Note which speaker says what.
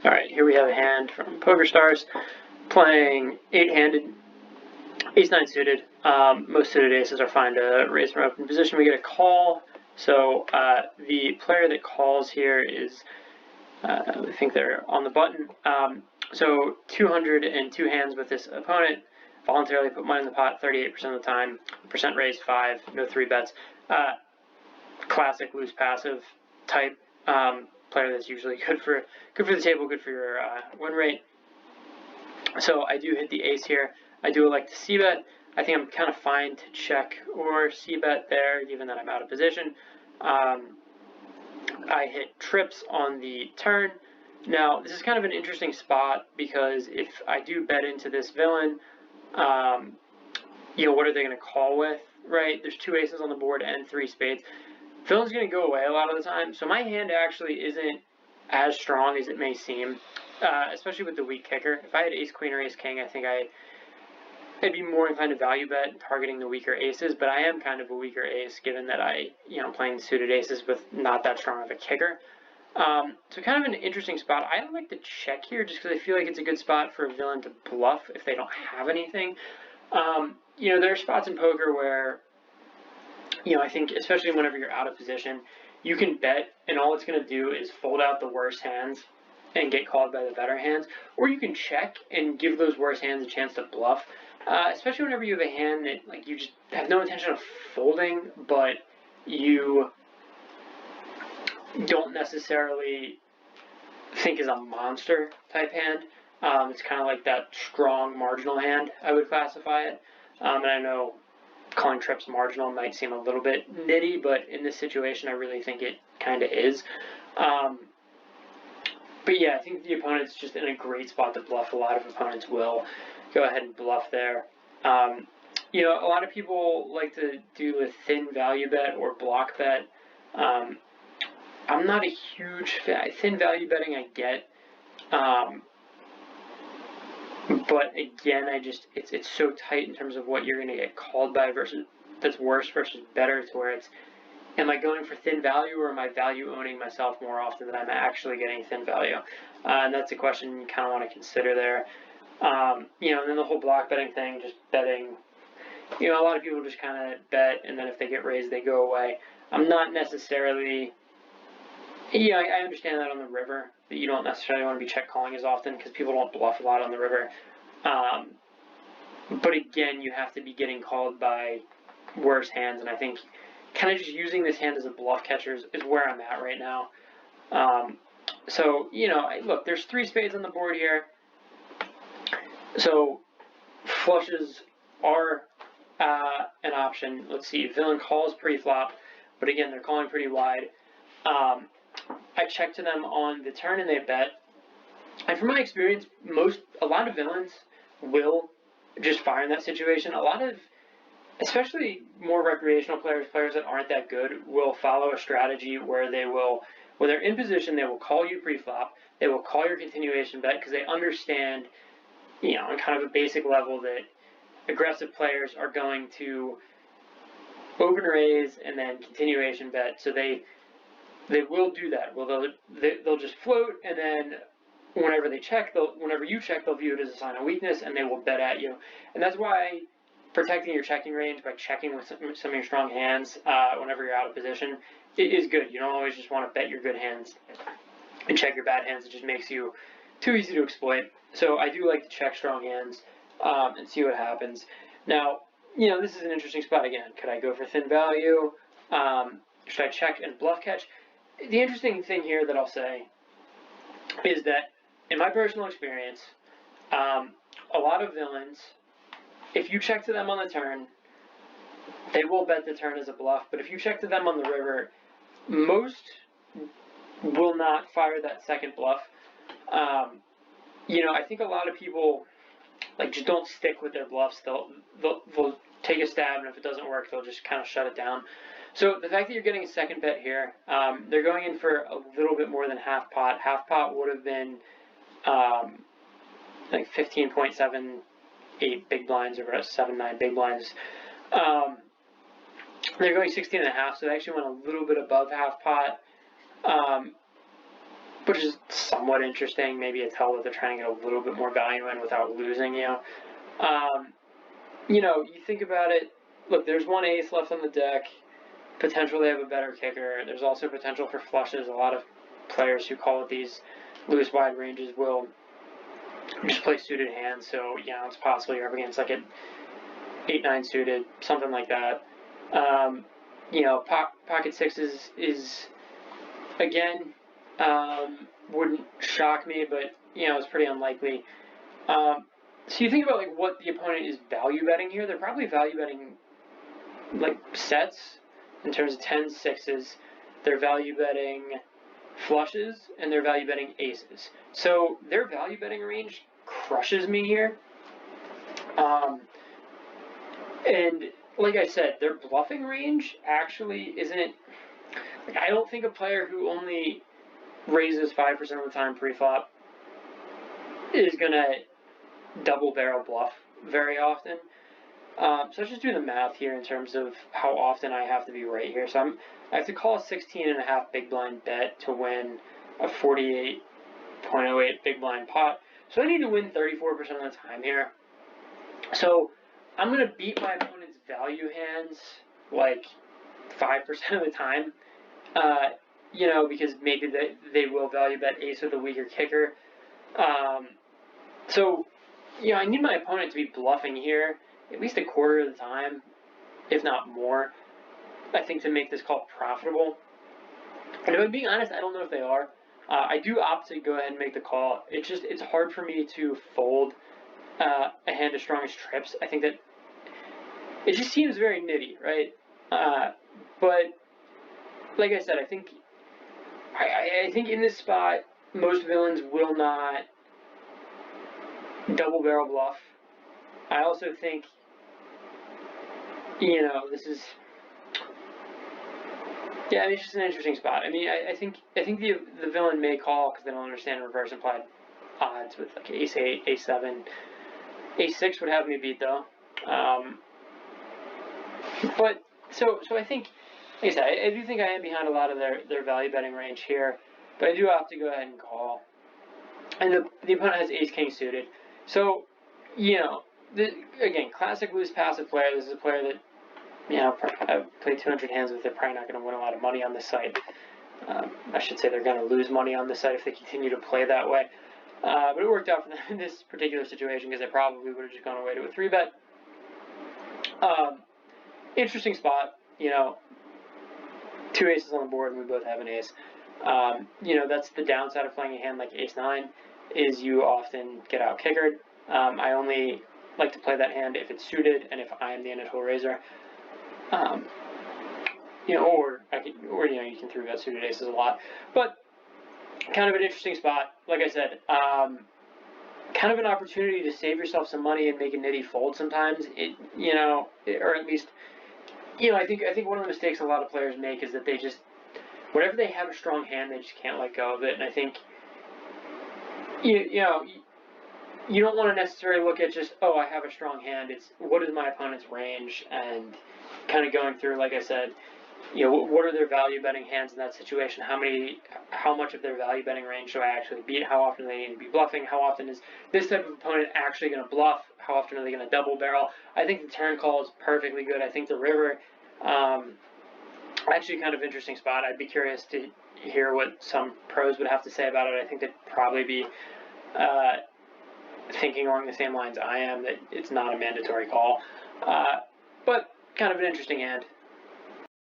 Speaker 1: Alright, here we have a hand from Poker Stars playing 8-handed, ace-9 suited. Most suited aces are fine to raise from open position. We get a call, so the player that calls here is, I think they're on the button. So 202 hands with this opponent. Voluntarily put money in the pot 38% of the time. Percent raised 5, no 3 bets. Classic loose passive type player that's usually good for the table, good for your win rate. So I do hit the ace here. I do elect to c-bet. I think I'm kind of fine to check or c-bet there, given that I'm out of position. I hit trips on the turn. Now, this is kind of an interesting spot because if I do bet into this villain, what are they going to call with, right? There's 2 aces on the board and 3 spades. Villain's going to go away a lot of the time, so my hand actually isn't as strong as it may seem, especially with the weak kicker. If I had ace queen or ace king, I think I'd be more inclined to value bet targeting the weaker aces, but I am kind of a weaker ace given that playing suited aces with not that strong of a kicker. So kind of an interesting spot. I like to check here just because I feel like it's a good spot for a villain to bluff if they don't have anything. There are spots in poker where, I think especially whenever you're out of position, you can bet and all it's going to do is fold out the worst hands and get called by the better hands, or you can check and give those worse hands a chance to bluff, especially whenever you have a hand that you just have no intention of folding, but you don't necessarily think is a monster type hand. It's kind of like that strong marginal hand, I would classify it. And I know calling trips marginal might seem a little bit nitty, but in this situation, I really think it kind of is. But yeah, I think the opponent's just in a great spot to bluff. A lot of opponents will go ahead and bluff there. A lot of people like to do a thin value bet or block bet. I'm not a huge fan. Thin value betting I get. But again, it's so tight in terms of what you're going to get called by versus that's worse versus better, to where it's, am I going for thin value or am I value owning myself more often than I'm actually getting thin value? And that's a question you kind of want to consider there. And then the whole block betting thing, just betting, a lot of people just kind of bet, and then if they get raised, they go away. I'm not necessarily, I understand that on the river, that you don't necessarily want to be check calling as often because people don't bluff a lot on the river. But again, you have to be getting called by worse hands, and I think kind of just using this hand as a bluff catcher is where I'm at right now. Look, there's 3 spades on the board here. So flushes are an option. Let's see, villain calls pre-flop, but again, they're calling pretty wide. I check to them on the turn and they bet. And from my experience, a lot of villains will just fire in that situation. A lot of, especially more recreational players that aren't that good, will follow a strategy where when they're in position, they will call you pre-flop. They will call your continuation bet because they understand, on kind of a basic level, that aggressive players are going to open raise and then continuation bet. So they will do that. Well, they'll just float, and then whenever you check, they'll view it as a sign of weakness, and they will bet at you. And that's why protecting your checking range by checking with some of your strong hands whenever you're out of position is good. You don't always just want to bet your good hands and check your bad hands. It just makes you too easy to exploit. So I do like to check strong hands and see what happens. Now, this is an interesting spot again. Could I go for thin value? Should I check and bluff catch? The interesting thing here that I'll say is that, in my personal experience, a lot of villains, if you check to them on the turn, they will bet the turn as a bluff, but if you check to them on the river, most will not fire that second bluff. I think a lot of people just don't stick with their bluffs. They'll take a stab, and if it doesn't work, they'll just kind of shut it down. So the fact that you're getting a second bet here, they're going in for a little bit more than half pot. Half pot would have been 15.78 big blinds or 7-9 big blinds. They're going 16.5, so they actually went a little bit above half pot. which is somewhat interesting. Maybe a tell that they're trying to get a little bit more value in without losing, you think about it, look, there's one ace left on the deck. Potential they have a better kicker. There's also potential for flushes. A lot of players who call it these loose wide ranges will just play suited hands. So, it's possible you're up against like an 8-9 suited, something like that. Pocket sixes is again, wouldn't shock me, but it's pretty unlikely. So you think about like what the opponent is value betting here. They're probably value betting like sets in terms of 10s, 6s. They're value betting flushes, and they're value betting aces. So their value betting range crushes me here. And like I said, their bluffing range actually isn't. Like, I don't think a player who only raises 5% of the time pre-flop is gonna double barrel bluff very often. So let's just do the math here in terms of how often I have to be right here. So I have to call a 16.5 big blind bet to win a 48.08 big blind pot. So I need to win 34% of the time here. So I'm going to beat my opponent's value hands like 5% of the time, because maybe they will value bet ace with a weaker kicker. So I need my opponent to be bluffing here at least a quarter of the time, if not more, I think, to make this call profitable. And if I'm being honest, I don't know if they are. I do opt to go ahead and make the call. It's hard for me to fold a hand as strong as trips. I think that it just seems very nitty, right? But like I said, I think in this spot, most villains will not double barrel bluff. I also think, this is, it's just an interesting spot. I think the villain may call because they don't understand reverse implied odds with like ace 8, ace 7, ace 6 would have me beat though. But so I think, like I said, I do think I am behind a lot of their value betting range here, but I do have to go ahead and call. And the opponent has ace king suited, so again, classic loose passive player. This is a player that I've played 200 hands with. They're probably not going to win a lot of money on this site. I should say they're going to lose money on this site if they continue to play that way. But it worked out for them in this particular situation because they probably would have just gone away to a 3-bet. Interesting spot. 2 aces on the board and we both have an ace. That's the downside of playing a hand like ace 9 is you often get out kickered. I only like to play that hand if it's suited and if I am the initial raiser. Or you can 3-bet suited aces a lot. But kind of an interesting spot. Like I said, kind of an opportunity to save yourself some money and make a nitty fold sometimes. Or at least, I think one of the mistakes a lot of players make is that they just, whenever they have a strong hand, they just can't let go of it. And I think, you don't want to necessarily look at just, I have a strong hand. It's what is my opponent's range, and kind of going through, like I said, what are their value betting hands in that situation? How much of their value betting range do I actually beat? How often do they need to be bluffing? How often is this type of opponent actually going to bluff? How often are they going to double barrel? I think the turn call is perfectly good. I think the river, actually kind of interesting spot. I'd be curious to hear what some pros would have to say about it. I think they'd probably be thinking along the same lines I am, that it's not a mandatory call. But kind of an interesting hand.